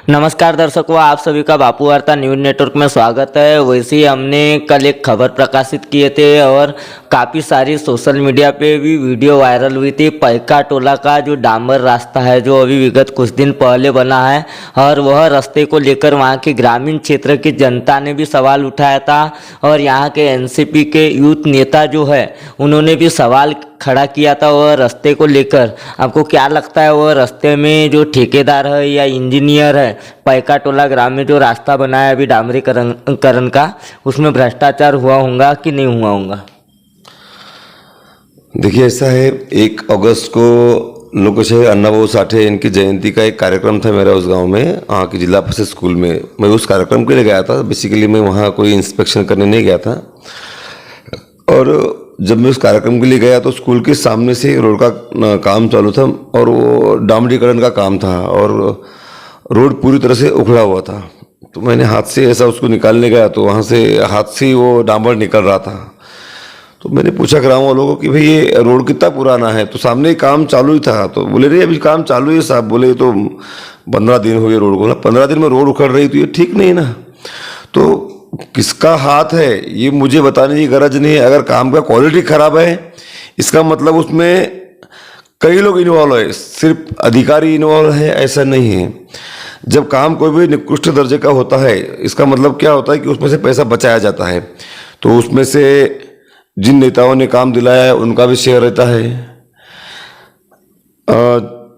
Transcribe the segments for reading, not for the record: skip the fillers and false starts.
नमस्कार दर्शकों, आप सभी का बापू वार्ता न्यूज़ नेटवर्क में स्वागत है। वैसे ही हमने कल एक खबर प्रकाशित किए थे और काफ़ी सारी सोशल मीडिया पे भी वीडियो वायरल हुई थी। पैका टोला का जो डामर रास्ता है, जो अभी विगत कुछ दिन पहले बना है, और वह रास्ते को लेकर वहाँ के ग्रामीण क्षेत्र की जनता ने भी सवाल उठाया था और यहाँ के एनसीपी के यूथ नेता जो है उन्होंने भी सवाल खड़ा किया था वह रास्ते को लेकर। आपको क्या लगता है, वह रास्ते में जो ठेकेदार है या इंजीनियर है, पैका टोला ग्राम में जो रास्ता बना है अभी डामरीकरण का, उसमें भ्रष्टाचार हुआ होगा कि नहीं हुआ होगा? देखिए, ऐसा है, 1 अगस्त को लोकेशय अन्नाभाऊ साठे इनकी जयंती का एक कार्यक्रम था मेरा उस गांव में, वहाँ की जिला परिषद स्कूल में। मैं उस कार्यक्रम के लिए गया था। बेसिकली मैं वहाँ कोई इंस्पेक्शन करने नहीं गया था। और जब मैं उस कार्यक्रम के लिए गया तो स्कूल के सामने से रोड का काम चालू था और वो डामरीकरण का काम था और रोड पूरी तरह से उखड़ा हुआ था। तो मैंने हाथ से ऐसा उसको निकालने गया तो वहाँ से हाथ से वो डामर निकल रहा था। तो मैंने पूछा गाँव वालों को कि भाई ये रोड कितना पुराना है? तो सामने काम चालू ही था। तो बोले नहीं, अभी काम चालू है साहब। बोले तो 15 दिन हो गए रोड को। 15 दिन में रोड उखड़ रही तो ये ठीक नहीं ना। तो किसका हाथ है ये मुझे बताने की गरज नहीं है। अगर काम का क्वालिटी खराब है, इसका मतलब उसमें कई लोग इन्वॉल्व है, सिर्फ अधिकारी इन्वॉल्व है ऐसा नहीं है। जब काम कोई भी निकृष्ट दर्जे का होता है, इसका मतलब क्या होता है कि उसमें से पैसा बचाया जाता है। तो उसमें से जिन नेताओं ने काम दिलाया है उनका भी शेयर रहता है।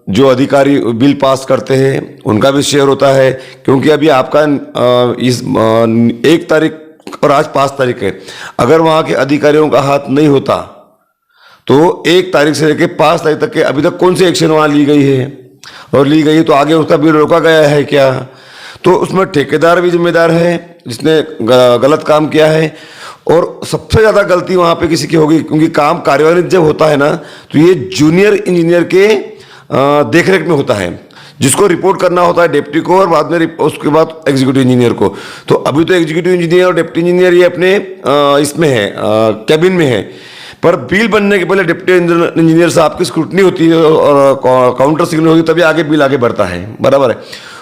जो अधिकारी बिल पास करते हैं उनका भी शेयर होता है। क्योंकि अभी आपका इस 1 तारीख और आज 5 तारीख है, अगर वहाँ के अधिकारियों का हाथ नहीं होता तो 1 तारीख से लेकर 5 तारीख तक के अभी तक कौन सी एक्शन वहाँ ली गई है? और ली गई है तो आगे उसका बिल रोका गया है क्या? तो उसमें ठेकेदार भी जिम्मेदार है जिसने गलत काम किया है। और सबसे ज़्यादा गलती वहाँ पे किसी की होगी, क्योंकि काम कार्यान्वित जब होता है ना तो ये जूनियर इंजीनियर के देखरेख में होता है, जिसको रिपोर्ट करना होता है डिप्टी को और बाद में उसके बाद एग्जीक्यूटिव इंजीनियर को। तो अभी तो एग्जीक्यूटिव इंजीनियर और डिप्टी इंजीनियर ये अपने इसमें है, कैबिन में है। पर बिल बनने के पहले डिप्टी इंजीनियर साहब की स्क्रूटनी होती है और काउंटर सिग्नल होगी, तभी आगे बिल आगे बढ़ता है। बराबर है।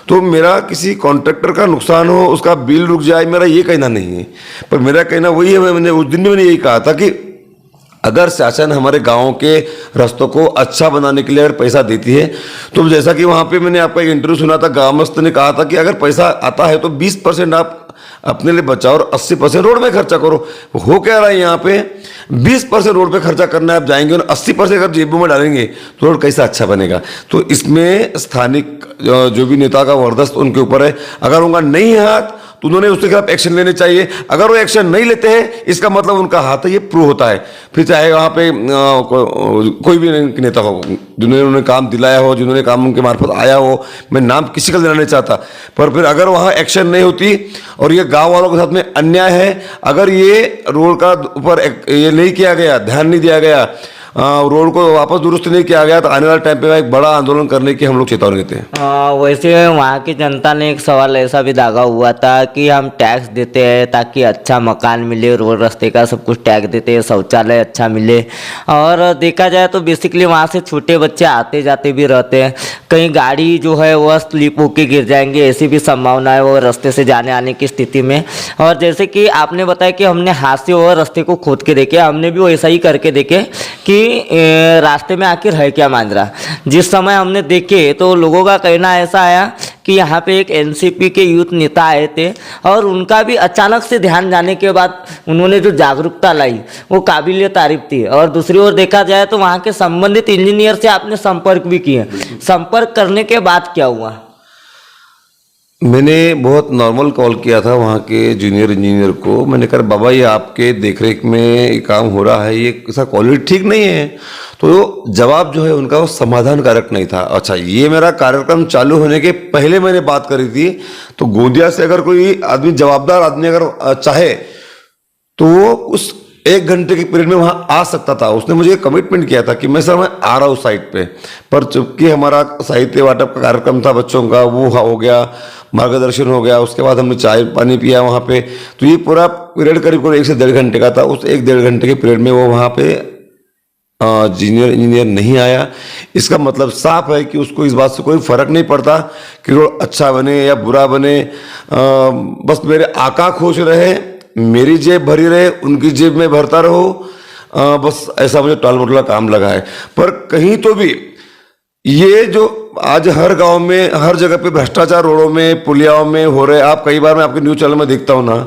तो मेरा किसी कॉन्ट्रैक्टर का नुकसान हो, उसका बिल रुक जाए, मेरा ये कहना नहीं है। पर मेरा कहना वही है, मैंने उस दिन भी मैंने यही कहा था कि अगर शासन हमारे गाँव के रास्तों को अच्छा बनाने के लिए अगर पैसा देती है, तो जैसा कि वहाँ पे मैंने आपका एक इंटरव्यू सुना था, ग्रामस्थ ने कहा था कि अगर पैसा आता है तो 20% आप अपने लिए बचाओ और 80% रोड में खर्चा करो। हो क्या रहा है यहाँ पे? 20% रोड पे खर्चा करना है, आप जाएंगे और 80% अगर जेबों में डालेंगे तो रोड कैसा अच्छा बनेगा? तो इसमें स्थानिक जो भी नेता का वरदस्त उनके ऊपर है। अगर उनका नहीं है हाथ तो उन्होंने उसके खिलाफ एक्शन लेने चाहिए। अगर वो एक्शन नहीं लेते हैं, इसका मतलब उनका हाथ है, ये प्रूव होता है। फिर चाहे वहाँ पे कोई भी नेता हो जिन्होंने काम दिलाया हो, जिन्होंने काम उनके मार्फत आया हो, मैं नाम किसी का लेना नहीं चाहता, पर फिर अगर वहाँ एक्शन नहीं होती और ये गाँव वालों के साथ में अन्याय है, अगर ये रोड का ऊपर ये नहीं किया गया, ध्यान नहीं दिया गया, रोड को वापस दुरुस्त नहीं किया गया, तो आने वाले टाइम पे एक बड़ा आंदोलन करने की हम लोग चेतावनी देते हैं। वैसे वहाँ की जनता ने एक सवाल ऐसा भी दागा हुआ था कि हम टैक्स देते हैं ताकि अच्छा मकान मिले, रोड रास्ते का सब कुछ टैक्स देते हैं, शौचालय अच्छा मिले। और देखा जाए तो बेसिकली वहाँ से छोटे बच्चे आते जाते भी रहते हैं, कहीं गाड़ी जो है वह स्लिप होके गिर जाएंगे, ऐसी भी संभावना है वो रास्ते से जाने आने की स्थिति में। और जैसे कि आपने बताया कि हमने हाथ से वो रास्ते को खोद के देखे, हमने भी वैसा ही करके देखे कि रास्ते में आखिर है क्या माजरा। जिस समय हमने देखे तो लोगों का कहना ऐसा आया कि यहाँ पे एक एनसीपी के यूथ नेता आए थे और उनका भी अचानक से ध्यान जाने के बाद उन्होंने जो जागरूकता लाई वो काबिल तारीफ थी। और दूसरी ओर देखा जाए तो वहाँ के संबंधित इंजीनियर से आपने संपर्क भी किया, संपर्क करने के बाद क्या हुआ? मैंने बहुत नॉर्मल कॉल किया था वहाँ के जूनियर इंजीनियर को। मैंने कहा बाबा ये आपके देखरेख में ये काम हो रहा है, ये ऐसा क्वालिटी ठीक नहीं है। तो जवाब जो है उनका वो समाधान कारक नहीं था। अच्छा, ये मेरा कार्यक्रम चालू होने के पहले मैंने बात करी थी। तो गोंदिया से अगर कोई आदमी, जवाबदार आदमी अगर चाहे तो वो उस 1 घंटे के पीरियड में वहाँ आ सकता था। उसने मुझे कमिटमेंट किया था कि मैं सर मैं आ रहा हूँ साइट पे। पर चूंकि हमारा साहित्य वाटप का कार्यक्रम था बच्चों का, वो हो गया, मार्गदर्शन हो गया, उसके बाद हमने चाय पानी पिया वहाँ पे। तो ये पूरा पीरियड करीब 1 से 1.5 घंटे का था। उस 1-1.5 घंटे के पीरियड में वो वहाँ पे जूनियर इंजीनियर नहीं आया, इसका मतलब साफ है कि उसको इस बात से कोई फर्क नहीं पड़ता कि रोड अच्छा बने या बुरा बने, बस मेरे आका खुश रहे, मेरी जेब भरी रहे, उनकी जेब में भरता रहो, बस ऐसा मुझे टाल मटोला काम लगा है। पर कहीं तो भी ये जो आज हर गांव में हर जगह पे भ्रष्टाचार रोडों में पुलियाओं में हो रहे, आप कई बार मैं आपके न्यूज़ चैनल में देखता हूँ ना,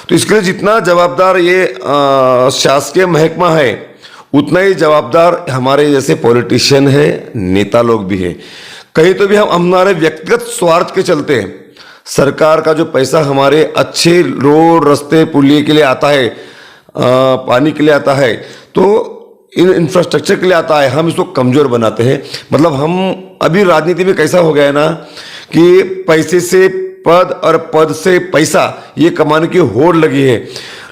तो इसके लिए जितना जवाबदार ये शासकीय महकमा है उतना ही जवाबदार हमारे जैसे पॉलिटिशियन है, नेता लोग भी है। कहीं तो भी हम हमारे व्यक्तिगत स्वार्थ के चलते सरकार का जो पैसा हमारे अच्छे रोड रास्ते पुलिये के लिए आता है, पानी के लिए आता है, तो इन इंफ्रास्ट्रक्चर के लिए आता है, हम इसको कमजोर बनाते हैं। मतलब हम अभी राजनीति में कैसा हो गया है ना कि पैसे से पद और पद से पैसा ये कमाने की होड़ लगी है।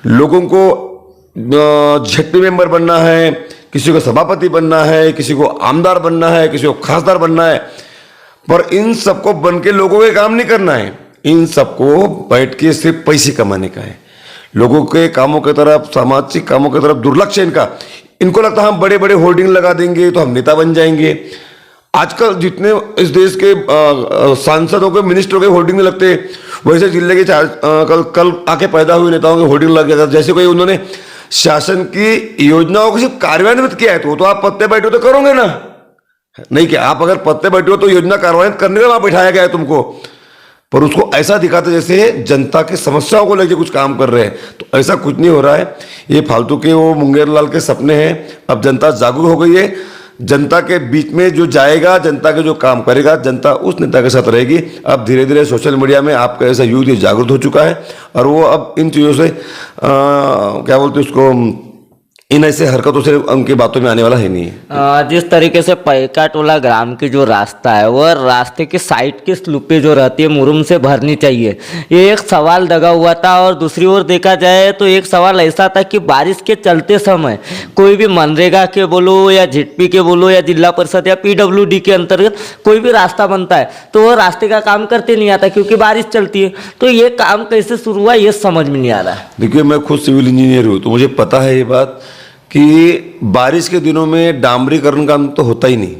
लोगों को झटपी मेंबर बनना है, किसी को सभापति बनना है, किसी को आमदार बनना है, किसी को खासदार बनना है, पर इन सबको बन के लोगों के काम नहीं करना है, इन सबको बैठ के सिर्फ पैसे कमाने का है। लोगों के कामों की तरफ, सामाजिक कामों की तरफ दुर्लक्ष्य इनका। इनको लगता है हम बड़े बड़े होर्डिंग लगा देंगे तो हम नेता बन जाएंगे। आजकल जितने इस देश के सांसदों के मिनिस्टरों के होर्डिंग में लगते, वैसे जिले के कल आके पैदा हुए नेताओं के होर्डिंग लग गया। जैसे कोई उन्होंने शासन की योजनाओं को सिर्फ कार्यान्वित किया है तो आप पत्ते बैठे तो करोगे ना, नहीं क्या आप अगर पत्ते बैठे हो तो योजना कार्यान्वित करने का वहां बिठाया गया है तुमको, पर उसको ऐसा दिखाते जैसे जनता की समस्याओं को लेकर कुछ काम कर रहे हैं। तो ऐसा कुछ नहीं हो रहा है, ये फालतू के वो मुंगेर लाल के सपने हैं। अब जनता जागरूक हो गई है, जनता के बीच में जो जाएगा, जनता के जो काम करेगा, जनता उस नेता के साथ रहेगी। अब धीरे धीरे सोशल मीडिया में आपका ऐसा यूथ जागरूक हो चुका है और वो अब इन चीज़ों से क्या बोलते हैं उसको, इन ऐसे हरकतों से उनकी बातों में आने वाला है नहीं है। जिस तरीके से पैका टोला ग्राम की जो रास्ता है वह रास्ते के साइड की स्लूपें जो रहती है मुरुम से भरनी चाहिए, ये एक सवाल दगा हुआ था। और दूसरी ओर देखा जाए तो एक सवाल ऐसा था कि बारिश के चलते समय कोई भी मनरेगा के बोलो या झिटपी के बोलो या जिला परिषद या PWD के अंतर्गत कोई भी रास्ता बनता है तो वह रास्ते का काम करते नहीं आता क्योंकि बारिश चलती है। तो ये काम कैसे शुरू हुआ ये समझ में नहीं आ रहा है। देखिए मैं खुद सिविल इंजीनियर हूँ तो मुझे पता है ये बात कि बारिश के दिनों में डामरीकरण काम तो होता ही नहीं,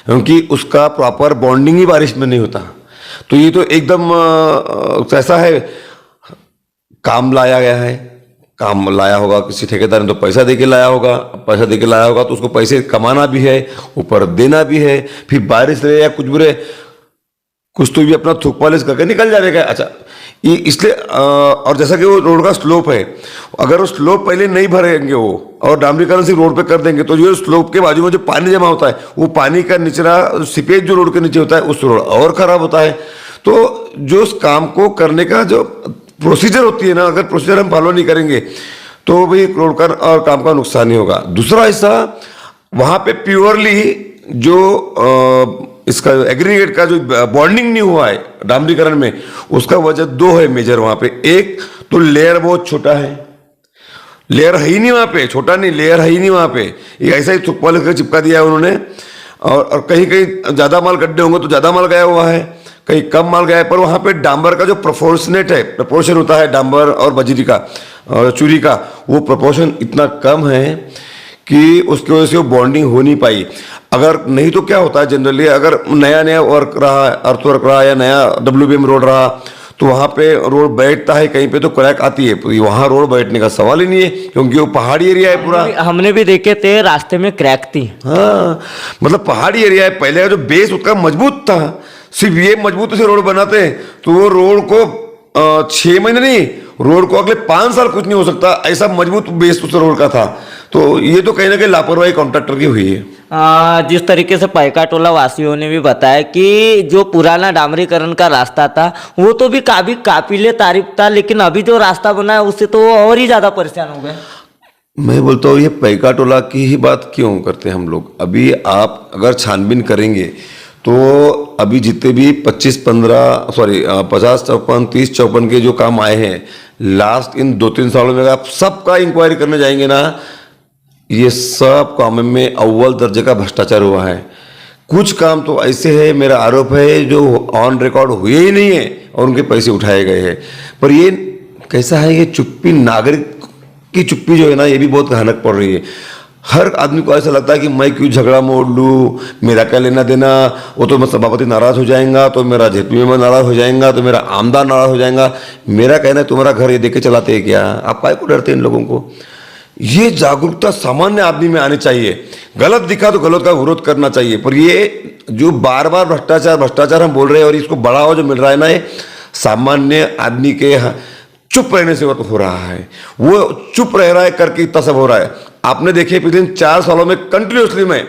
क्योंकि उसका प्रॉपर बॉन्डिंग ही बारिश में नहीं होता। तो ये तो एकदम ऐसा है, काम लाया गया है, काम लाया होगा किसी ठेकेदार ने तो पैसा देके लाया होगा, पैसा देके लाया होगा तो उसको पैसे कमाना भी है, ऊपर देना भी है, फिर बारिश रहे या कुछ बुरे कुछ तो भी अपना थूक पॉलिश करके निकल जाएगा। अच्छा ये इसलिए और जैसा कि वो रोड का स्लोप है, अगर वो स्लोप पहले नहीं भरेंगे वो और डामरीकरण सिर्फ रोड पे कर देंगे तो जो स्लोप के बाजू में जो पानी जमा होता है वो पानी का निचरा सीपेज जो रोड के नीचे होता है उस रोड और खराब होता है। तो जो उस काम को करने का जो प्रोसीजर होती है ना, अगर प्रोसीजर हम फॉलो नहीं करेंगे तो भाई रोड का और काम का नुकसान ही होगा। दूसरा हिस्सा वहाँ पे प्योरली जो इसका एग्रीगेट का जो बॉन्डिंग नहीं हुआ है डामरीकरण में, उसका वजह दो है मेजर वहां पे। एक तो लेयर बहुत छोटा है, लेयर है ही नहीं वहां पे, छोटा नहीं लेयर है ही नहीं वहां पे, ये ऐसा ही थुक पॉलिश करके चिपका दिया है उन्होंने। और कहीं कहीं ज्यादा माल गड्ढे होंगे तो ज्यादा माल गया हुआ है, कहीं कम माल गया है, पर वहां पे डांबर का जो प्रोपोर्शनेट है, प्रपोर्शन होता है डांबर और बजरी का और चूरी का, वो प्रपोर्शन इतना कम है कि उसकी वजह से वो बॉन्डिंग हो नहीं पाई। अगर नहीं तो क्या होता है जनरली, अगर नया नया वर्क रहा, अर्थ वर्क रहा या नया WBM रोड रहा तो वहाँ पे रोड बैठता है, कहीं पे तो क्रैक आती है, वहाँ रोड बैठने का सवाल ही नहीं है क्योंकि वो पहाड़ी एरिया है पूरा। हमने भी देखे थे रास्ते में क्रैक थी। हाँ मतलब पहाड़ी एरिया है, पहले का जो बेस उसका मजबूत था, सिर्फ ये मजबूत से रोड बनाते हैं तो वो रोड को 6 महीने नहीं, रोड को अगले 5 साल कुछ नहीं हो सकता, ऐसा मजबूत बेस उस रोड का था। तो ये तो कहीं ना कहीं लापरवाही कॉन्ट्रैक्टर की हुई है। जिस तरीके से पैका टोला वासियों ने भी बताया कि जो पुराना डामरीकरण का रास्ता था वो तो भी काफी काबिले तारीफ था, लेकिन अभी जो रास्ता बना है उससे तो और ही ज्यादा परेशान हो गए। मैं बोलता हूँ ये पैका टोला की ही बात क्यों करते हैं हम लोग। अभी आप अगर छानबीन करेंगे तो अभी जितने भी 50 54 30 54 के जो काम आए हैं लास्ट इन 2-3 सालों में, आप सबका इंक्वायरी करने जाएंगे ना, ये सब काम में अव्वल दर्जे का भ्रष्टाचार हुआ है। कुछ काम तो ऐसे है, मेरा आरोप है, जो ऑन रिकॉर्ड हुए ही नहीं है और उनके पैसे उठाए गए हैं। पर ये कैसा है, ये चुप्पी, नागरिक की चुप्पी जो है ना, ये भी बहुत भयानक पड़ रही है। हर आदमी को ऐसा लगता है कि मैं क्यों झगड़ा मोड़ लूँ, मेरा क्या लेना देना, वो तो मैं सभापति नाराज हो जाएगा, तो मेरा जेपी में नाराज हो जाएगा, तो मेरा आमदार नाराज हो जाएगा। मेरा कहना है तुम्हारा घर ये देख के चलाते हैं क्या, आप काहे को डरते हैं इन लोगों को। ये जागरूकता सामान्य आदमी में आनी चाहिए। गलत दिखा तो गलत का विरोध करना चाहिए, पर ये जो बार बार भ्रष्टाचार हम बोल रहे हैं और इसको बढ़ावा जो मिल रहा है ना, ये सामान्य आदमी के चुप रहने से हो रहा है। वो चुप रह रहा है करके इतना सब हो रहा है। आपने देखे पिछले 4 सालों में कंटिन्यूसली में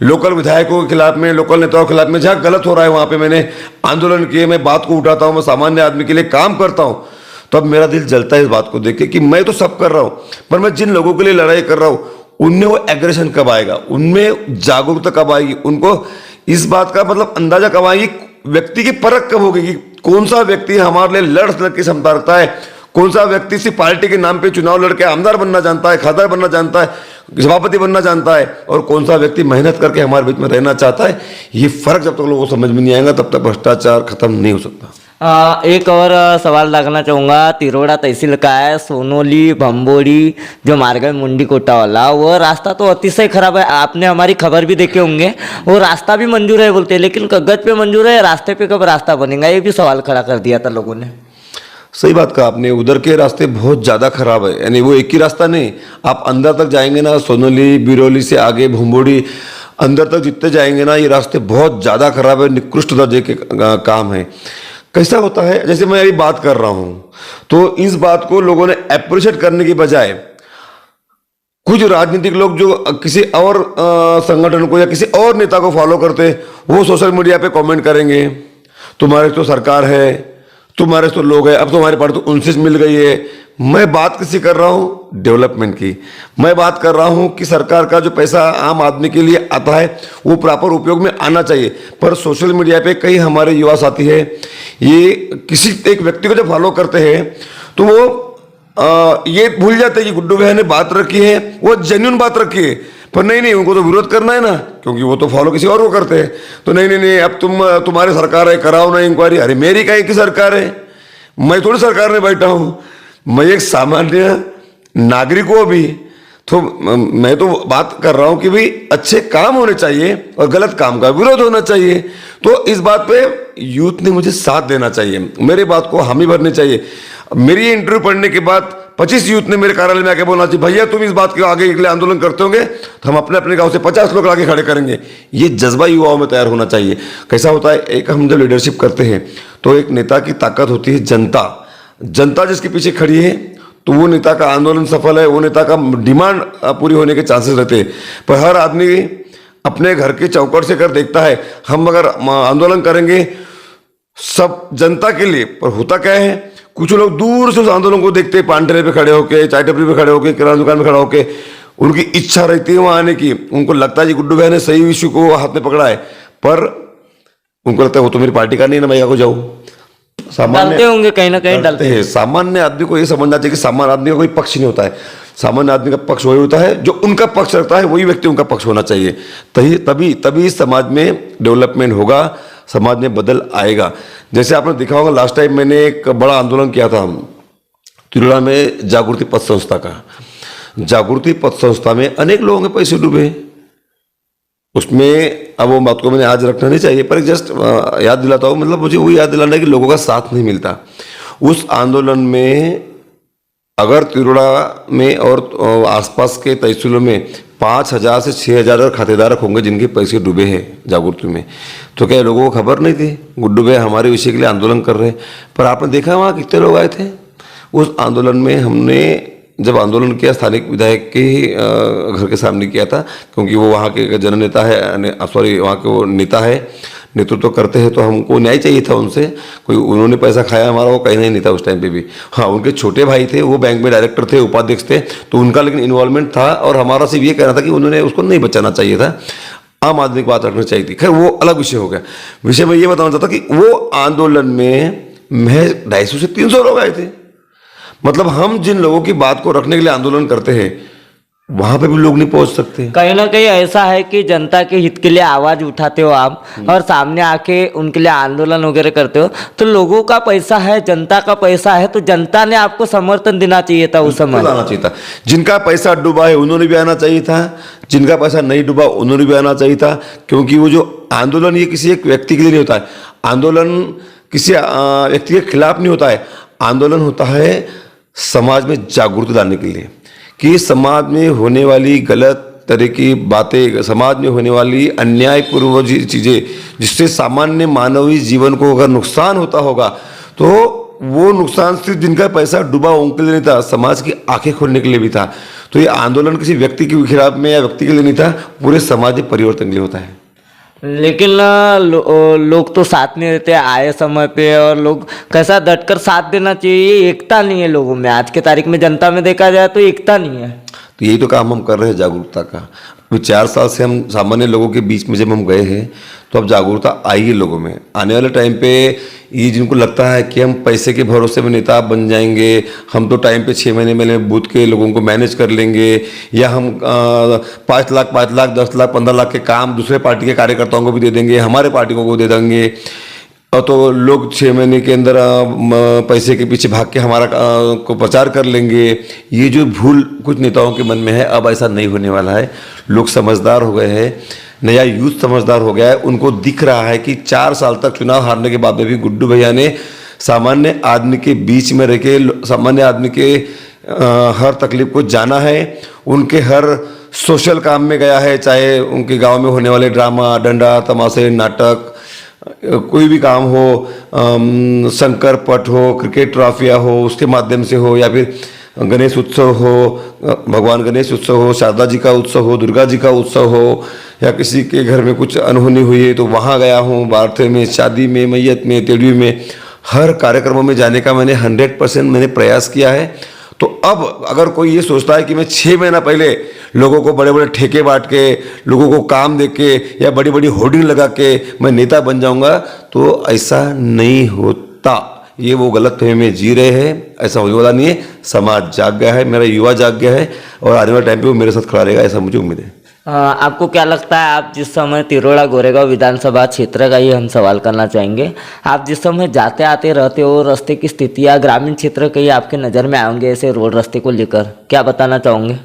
लोकल विधायकों के खिलाफ में, लोकल नेताओं के खिलाफ में जहाँ गलत हो रहा है वहां पे मैंने आंदोलन किए, मैं बात को उठाता हूँ, मैं सामान्य आदमी के लिए काम करता हूँ। तो अब मेरा दिल जलता है इस बात को देख के कि मैं तो सब कर रहा हूं, पर मैं जिन लोगों के लिए लड़ाई कर रहा हूं उनमें वो एग्रेशन कब आएगा, उनमें जागरूकता कब आएगी, उनको इस बात का मतलब अंदाजा कब आएगी, व्यक्ति की परख कब होगी कि कौन सा व्यक्ति हमारे लिए लड़ की क्षमता रखता है, कौन सा व्यक्ति सिर्फ पार्टी के नाम पे चुनाव लड़के आमदार बनना जानता है, खासदार बनना जानता है, सभापति बनना जानता है, और कौन सा व्यक्ति मेहनत करके हमारे बीच में रहना चाहता है। ये फर्क जब तक लोगों को समझ में नहीं आएगा तब तक भ्रष्टाचार खत्म नहीं हो सकता। एक और सवाल रखना चाहूँगा। तिरोड़ा तहसील का है, सोनोली भंबोड़ी जो मार्ग है मुंडी कोटा वाला, वो रास्ता तो अतिशय खराब है। आपने हमारी खबर भी देखे होंगे। वो रास्ता भी मंजूर है बोलते हैं, लेकिन कागज पे मंजूर है, रास्ते पे कब रास्ता बनेगा, ये भी सवाल खड़ा कर दिया था लोगों ने। सही बात कहा आपने, उधर के रास्ते बहुत ज़्यादा खराब है। यानी वो एक ही रास्ता नहीं, आप अंदर तक जाएंगे ना, सोनोली बिरौली से आगे भुम्बोड़ी अंदर तक जितने जाएंगे ना, ये रास्ते बहुत ज़्यादा खराब है, निकृष्ट दर्जे के काम है। कैसा होता है, जैसे मैं अभी बात कर रहा हूँ तो इस बात को लोगों ने अप्रिशिएट करने की बजाय कुछ राजनीतिक लोग जो किसी और संगठन को या किसी और नेता को फॉलो करते हैं, वो सोशल मीडिया पे कमेंट करेंगे, तुम्हारे तो सरकार है, तुम्हारे तो लोग हैं, अब तुम्हारी पार्टी तो उनसे मिल गई है। मैं बात किसी कर रहा हूँ डेवलपमेंट की, मैं बात कर रहा हूँ कि सरकार का जो पैसा आम आदमी के लिए आता है वो प्रॉपर उपयोग में आना चाहिए। पर सोशल मीडिया पे कई हमारे युवा साथी है, ये किसी एक व्यक्ति को जब फॉलो करते हैं तो वो ये भूल जाते हैं कि गुड्डू भैया ने बात रखी है, वो जेन्युइन बात रखी है, पर नहीं उनको तो विरोध करना है ना, क्योंकि वो तो फॉलो किसी और को करते हैं। तो नहीं अब तुम्हारी सरकार है, कराओ ना इंक्वायरी। अरे मेरी कहीं की सरकार है, मैं थोड़ी सरकार में बैठा हूं, मैं एक सामान्य नागरिक हूं अभी। तो मैं तो बात कर रहा हूं कि भाई अच्छे काम होने चाहिए और गलत काम का विरोध होना चाहिए। तो इस बात पे यूथ ने मुझे साथ देना चाहिए, मेरी बात को हामी भरनी चाहिए। मेरी ये इंटरव्यू पढ़ने के बाद 25 यूथ ने मेरे कार्यालय में आके बोलना चाहिए, भैया तुम इस बात के आगे के लिए आंदोलन करते होंगे तो हम अपने अपने गांव से 50 लोग आगे खड़े करेंगे। ये जज्बा युवाओं में तैयार होना चाहिए। कैसा होता है, एक हम जब लीडरशिप करते हैं तो एक नेता की ताकत होती है जनता जिसके पीछे खड़ी है, तो वो नेता का आंदोलन सफल है, वो नेता का डिमांड पूरी होने के चांसेस रहते हैं। पर हर आदमी अपने घर के चौकट से कर देखता है, हम अगर आंदोलन करेंगे सब जनता के लिए, पर होता क्या है, कुछ लोग दूर से उस आंदोलन को देखते हैं, पानठेले पे खड़े होके, चाय टपरी पे खड़े होके, किराना दुकान पे खड़ा होके, उनकी इच्छा रहती है वहां आने की। उनको लगता है कि गुड्डू भाई ने सही इश्यू को हाथ में पकड़ा है, पर उनको लगता है वो तो मेरी पार्टी का नहीं है ना, मैं यहाँ को जाऊँ। डालते होंगे कहीं ना कहीं, डालते हैं। सामान्य आदमी को ये समझना चाहिए कि सामान्य आदमी का कोई पक्ष नहीं होता है, सामान्य आदमी का पक्ष वही होता है जो उनका पक्ष रखता है, वही व्यक्ति उनका पक्ष होना चाहिए। तभी समाज में डेवलपमेंट होगा, समाज में बदल आएगा। जैसे आपने देखा होगा, लास्ट टाइम मैंने एक बड़ा आंदोलन किया था तिरुड़ा में, जागृति पथ संस्था का। जागृति पथ संस्था में अनेक लोगों के पैसे डूबे उसमें। अब वो बात को मैंने आज रखना नहीं चाहिए, पर जस्ट याद दिलाता हूँ, मतलब मुझे वो याद दिलाना है कि लोगों का साथ नहीं मिलता उस आंदोलन में। अगर तिरुड़ा में और आसपास के तहसीलों में 5,000 से 6,000 खातेदार होंगे जिनके पैसे डूबे हैं जागृति में, तो क्या लोगों को खबर नहीं थी गुड्डू भाई हमारे विषय के लिए आंदोलन कर रहे हैं? पर आपने देखा वहाँ कितने लोग आए थे उस आंदोलन में। हमने जब आंदोलन किया स्थानिक विधायक के घर के सामने किया था, क्योंकि वो वहाँ के जननेता है, सॉरी वहाँ के वो नेता है, नेतृत्व करते हैं, तो हमको न्याय चाहिए था उनसे। कोई उन्होंने पैसा खाया हमारा वो कहीं नहीं था उस टाइम पे भी। हाँ, उनके छोटे भाई थे, वो बैंक में डायरेक्टर थे, उपाध्यक्ष थे, तो उनका लेकिन इन्वॉल्वमेंट था। और हमारा सिर्फ ये कहना था कि उन्होंने उसको नहीं बचाना चाहिए था, आम आदमी की बात रखनी चाहिए थी। खैर वो अलग विषय हो गया। विषय में ये बताना चाहता कि वो आंदोलन में महज 250 से 300 लोग आए थे। मतलब हम जिन लोगों की बात को रखने के लिए आंदोलन करते हैं वहां पे भी लोग नहीं पहुंच सकते। कहीं ना कहीं ऐसा है कि जनता के हित के लिए आवाज उठाते हो आप और सामने आके उनके लिए आंदोलन वगैरह करते हो, तो लोगों का पैसा है, जनता का पैसा है, तो जनता ने आपको समर्थन देना चाहिए था उस समय। आना चाहिए था। जिनका पैसा डूबा है उन्होंने भी आना चाहिए था, जिनका पैसा नहीं डूबा उन्होंने भी आना चाहिए था। क्योंकि वो जो आंदोलन ये किसी एक व्यक्ति के लिए नहीं होता है, आंदोलन किसी व्यक्ति के खिलाफ नहीं होता है, आंदोलन होता है समाज में जागरूकता लाने के लिए कि समाज में होने वाली गलत तरह की बातें, समाज में होने वाली अन्यायपूर्व चीज़ें जिससे सामान्य मानवीय जीवन को अगर नुकसान होता होगा तो वो नुकसान सिर्फ जिनका पैसा डूबा उनके लिए नहीं था, समाज की आंखें खोलने के लिए भी था। तो ये आंदोलन किसी व्यक्ति के खिलाफ में या व्यक्ति के लिए नहीं था, पूरे समाज में परिवर्तन के लिए होता है। लेकिन लोग तो साथ में रहते हैं आए समय पे, और लोग कैसा डटकर साथ देना चाहिए, एकता नहीं है लोगों में। आज के तारीख में जनता में देखा जाए तो एकता नहीं है। तो यही तो काम हम कर रहे हैं जागरूकता का। अभी 4 साल से हम सामान्य लोगों के बीच में जब हम गए हैं तो अब जागरूकता आई है लोगों में। आने वाले टाइम पे ये जिनको लगता है कि हम पैसे के भरोसे में नेता बन जाएंगे, हम तो टाइम पे 6 महीने में बूथ के लोगों को मैनेज कर लेंगे, या हम 5 लाख 10 लाख 15 लाख के काम दूसरे पार्टी के कार्यकर्ताओं को भी दे देंगे, हमारे पार्टियों को दे देंगे, और तो लोग 6 महीने के अंदर पैसे के पीछे भाग के हमारा को प्रचार कर लेंगे। ये जो भूल कुछ नेताओं के मन में है, अब ऐसा नहीं होने वाला है। लोग समझदार हो गए हैं, नया यूथ समझदार हो गया है। उनको दिख रहा है कि 4 साल तक चुनाव हारने के बाद में भी गुड्डू भैया ने सामान्य आदमी के बीच में रह के सामान्य आदमी के हर तकलीफ को जाना है, उनके हर सोशल काम में गया है, चाहे उनके गांव में होने वाले ड्रामा, डंडा, तमाशे, नाटक, कोई भी काम हो, शंकर पट हो, क्रिकेट ट्रॉफिया हो, उसके माध्यम से हो, या फिर गणेश उत्सव हो, भगवान गणेश उत्सव हो, शारदा जी का उत्सव हो, दुर्गा जी का उत्सव हो, या किसी के घर में कुछ अनहोनी हुई है तो वहाँ गया हूँ, बारथे में, शादी में, मैयत में, तेड़वी में, हर कार्यक्रमों में जाने का मैंने 100% मैंने प्रयास किया है। तो अब अगर कोई ये सोचता है कि मैं 6 महीना पहले लोगों को बड़े बड़े ठेके बांट के, लोगों को काम दे के, या बड़ी बड़ी होर्डिंग लगा के मैं नेता बन जाऊंगा, तो ऐसा नहीं होता। ये वो गलत फहमी में जी रहे हैं, ऐसा होने वाला नहीं है। समाज जाग गया है, मेरा युवा जाग गया है, और आने वाले टाइम पे वो मेरे साथ खड़ा रहेगा, ऐसा मुझे उम्मीद है। आपको क्या लगता है, आप जिस समय तिरोड़ा गोरेगांव विधानसभा क्षेत्र का ही हम सवाल करना चाहेंगे, आप जिस समय जाते आते रहते हो, रास्ते की स्थिति या ग्रामीण क्षेत्र के ही आपके नज़र में आएंगे ऐसे रोड रास्ते को लेकर, क्या बताना चाहोगे?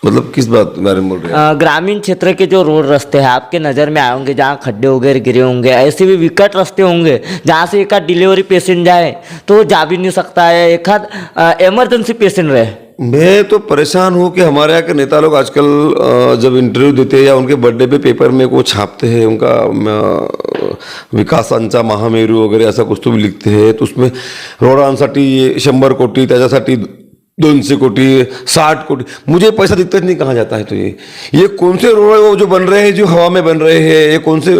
मतलब किस बात बारे में बोल रहे हैं? ग्रामीण क्षेत्र के जो रोड रास्ते हैं आपके नज़र में आए होंगे, जहाँ खड्डे वगैरह गिरे होंगे, ऐसे भी विकट रास्ते होंगे जहाँ से एक आध डिलीवरी पेशेंट जाए तो जा भी नहीं सकता है, एक आध इमरजेंसी पेशेंट रहे। मैं तो परेशान हूँ कि हमारे यहाँ के नेता लोग आजकल जब इंटरव्यू देते हैं या उनके बर्थडे पे पेपर में को छापते हैं, उनका विकासांचा महामेरू वगैरह ऐसा कुछ तो भी लिखते हैं, तो उसमें रोडांसाठी 100 कोटी, त्याच्यासाठी 200 कोटी, 60 कोटी, मुझे पैसा दिखता नहीं कहाँ जाता है। तो ये कौन से रोड है वो जो बन रहे हैं, जो हवा में बन रहे हैं, ये कौन से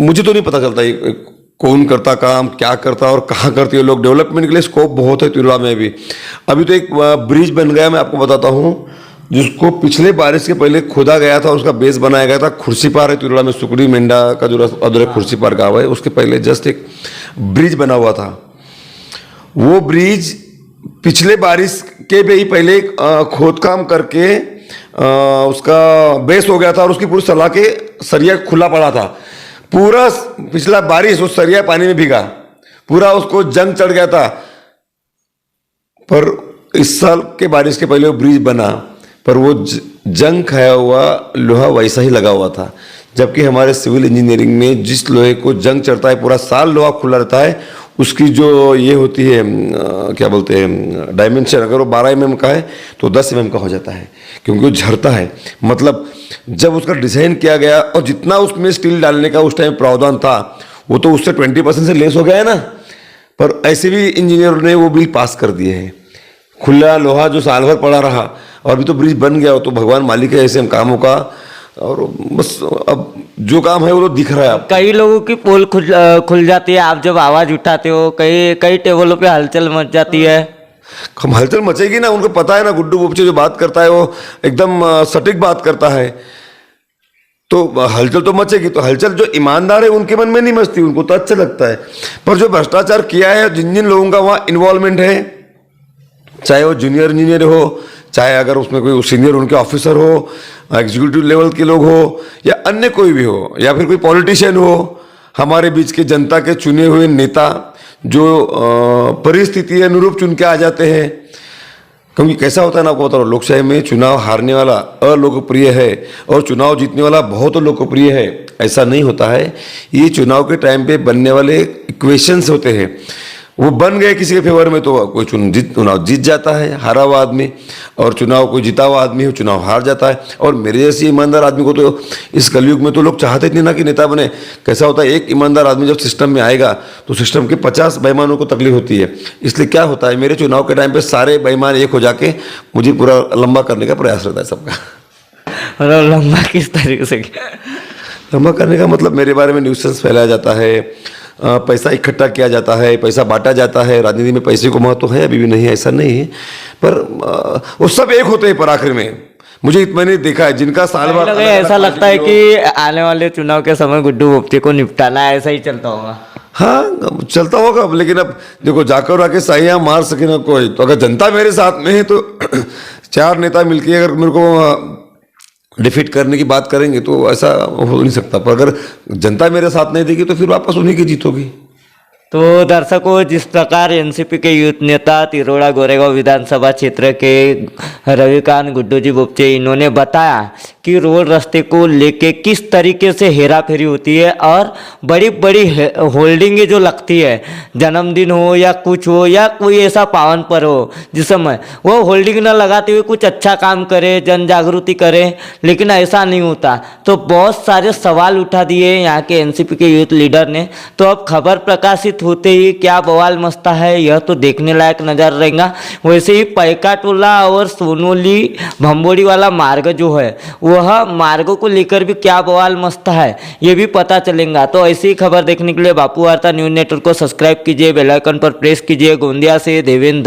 मुझे तो नहीं पता चलता ये कौन करता काम, क्या करता और कहाँ करती है लोग। डेवलपमेंट के लिए स्कोप बहुत है तिरुला में भी। अभी तो एक ब्रिज बन गया, मैं आपको बताता हूँ, जिसको पिछले बारिश के पहले खोदा गया था, उसका बेस बनाया गया था। खुर्सीपार है तिरुला में, सुकड़ी मेंढा का जो अदर खुर्सीपार गाँव है, उसके पहले जस्ट एक ब्रिज बना हुआ था। वो ब्रिज पिछले बारिश के भी पहले खोदकाम करके उसका बेस हो गया था, और उसकी पूरी सलाह के सरिया खुला पड़ा था। पूरा पिछला बारिश उस सरिया पानी में भीगा, पूरा उसको जंग चढ़ गया था। पर इस साल के बारिश के पहले वो ब्रिज बना, पर वो जंग खाया हुआ लोहा वैसा ही लगा हुआ था। जबकि हमारे सिविल इंजीनियरिंग में जिस लोहे को जंग चढ़ता है, पूरा साल लोहा खुला रहता है, उसकी जो ये होती है क्या बोलते हैं डायमेंशन, अगर वो 12 mm का है तो 10 mm का हो जाता है, क्योंकि वो झरता है। मतलब जब उसका डिज़ाइन किया गया और जितना उसमें स्टील डालने का उस टाइम प्रावधान था, वो तो उससे 20% से लेस हो गया है ना। पर ऐसे भी इंजीनियर ने वो बिल पास कर दिए हैं। खुला लोहा जो साल भर पड़ा रहा, और अभी तो ब्रिज बन गया, तो भगवान मालिक है ऐसे कामों का। और बस अब जो काम है वो तो दिख रहा है। कई लोगों की पोल खुल जाती है आप जब आवाज़ उठाते हो, कई टेबलों पे हलचल मच जाती है। हलचल मचेगी ना, उनको पता है ना, गुड्डू गोपचे जो बात करता है वो एकदम सटीक बात करता है, तो हलचल तो मचेगी। तो हलचल जो ईमानदार है उनके मन में नहीं मचती, उनको तो अच्छा लगता है। पर जो भ्रष्टाचार किया है, जिन जिन लोगों का वहाँ इन्वॉल्वमेंट है, चाहे वो जूनियर इंजीनियर हो, चाहे अगर उसमें कोई सीनियर उनके ऑफिसर हो, एग्जीक्यूटिव लेवल के लोग हो, या अन्य कोई भी हो, या फिर कोई पॉलिटिशियन हो, हमारे बीच के जनता के चुने हुए नेता जो परिस्थिति अनुरूप चुन के आ जाते हैं। क्योंकि कैसा होता है ना, आपको बता रहा हूँ, लोकशाही में चुनाव हारने वाला अलोकप्रिय है और चुनाव जीतने वाला बहुत लोकप्रिय है, ऐसा नहीं होता है। ये चुनाव के टाइम पे बनने वाले इक्वेशंस होते हैं, वो बन गए किसी के फेवर में तो कोई चुनाव जीत जाता है, हारा हुआ आदमी, और चुनाव कोई जीता हुआ आदमी हो चुनाव हार जाता है। और मेरे जैसे ईमानदार आदमी को तो इस कलयुग में तो लोग चाहते नहीं ना कि नेता बने। कैसा होता है, एक ईमानदार आदमी जब सिस्टम में आएगा तो सिस्टम के 50 बेईमानों को तकलीफ होती है। इसलिए क्या होता है, मेरे चुनाव के टाइम पे सारे बेईमान एक हो जाके मुझे पूरा लंबा करने का प्रयास रहता है सबका। मतलब लंबा किस तरीके से? लंबा करने का मतलब मेरे बारे में न्यूसेंस फैलाया जाता है, पैसा इकट्ठा किया जाता है, पैसा बांटा जाता है। राजनीति में पैसे को महत्व है, अभी भी नहीं है ऐसा नहीं है, पर वो सब एक होते हैं पर आखिर में। मुझे मैंने देखा है जिनका साल भर ऐसा लगता है कि आने वाले चुनाव के समय गुड्डू गुप्ते को निपटाना है, ऐसा ही चलता होगा। हाँ चलता होगा, लेकिन अब देखो जाकर आके साइयाँ मार सके ना कोई, तो अगर जनता मेरे साथ में है तो 4 नेता मिलके अगर मेरे को डिफीट करने की बात करेंगे तो ऐसा हो नहीं सकता। पर अगर जनता मेरे साथ नहीं देगी तो फिर वापस उन्हीं की जीत होगी। तो दर्शकों, जिस प्रकार एनसीपी के यूथ नेता तिरोड़ा गोरेगांव विधानसभा क्षेत्र के रविकांत गुड्डू जी बोपचे, इन्होंने बताया कि रोड रास्ते को लेके किस तरीके से हेरा फेरी होती है और बड़ी बड़ी होल्डिंग जो लगती है, जन्मदिन हो या कुछ हो या कोई ऐसा पावन पर्व हो जिस समय वो होल्डिंग न लगाते हुए कुछ अच्छा काम करे, जन जागृति करे, लेकिन ऐसा नहीं होता। तो बहुत सारे सवाल उठा दिए यहाँ के एनसीपी के यूथ लीडर ने। तो अब खबर प्रकाशित होते ही क्या बवाल मचता है यह तो देखने लायक नजर रहेगा। वैसे ही पैका टोला और सोनोली भंबोड़ी वाला मार्ग जो है वह मार्गों को लेकर भी क्या बवाल मचता है ये भी पता चलेगा। तो ऐसी ही खबर देखने के लिए बापू वार्ता न्यूज़ नेटवर्क को सब्सक्राइब कीजिए, बेल आइकन पर प्रेस कीजिए। गोंदिया से देवेंद्र।